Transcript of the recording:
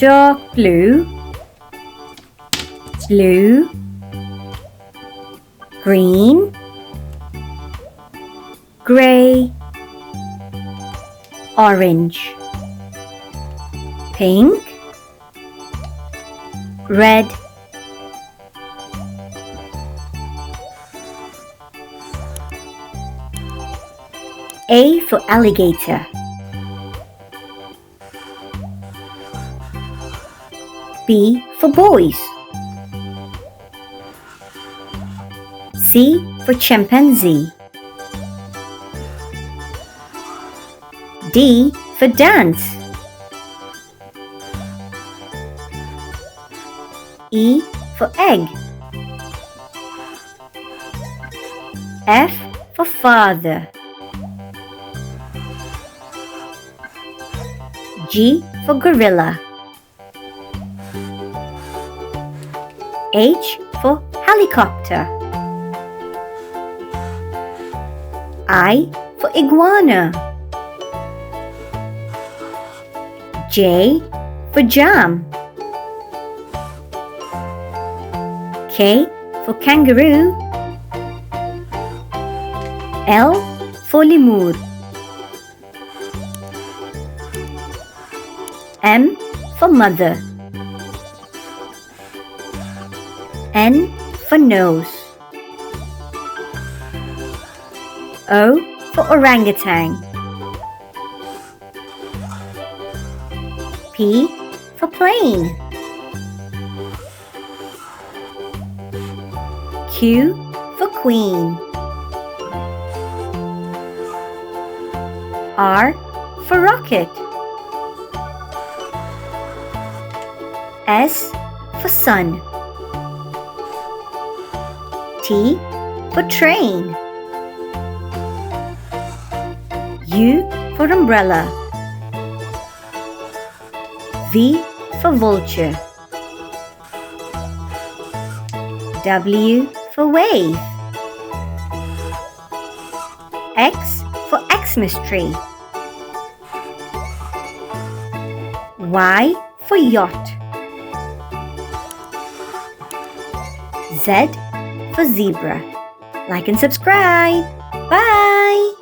dark blue, blue, green, grey, orange, pink, red, A for alligator, B for boys, C for chimpanzee, D for dance, E for egg, F for father, G for gorilla, H for helicopter, I for iguana, J for jam, K for kangaroo, L for lemur, M for mother, N for nose, O for orangutan, P for plane, Q for queen, R for rocket, S for sun, T for train, U for umbrella, V for vulture, W for wave, X for Xmas tree, Y for yacht, Z for zebra. Like and subscribe. Bye!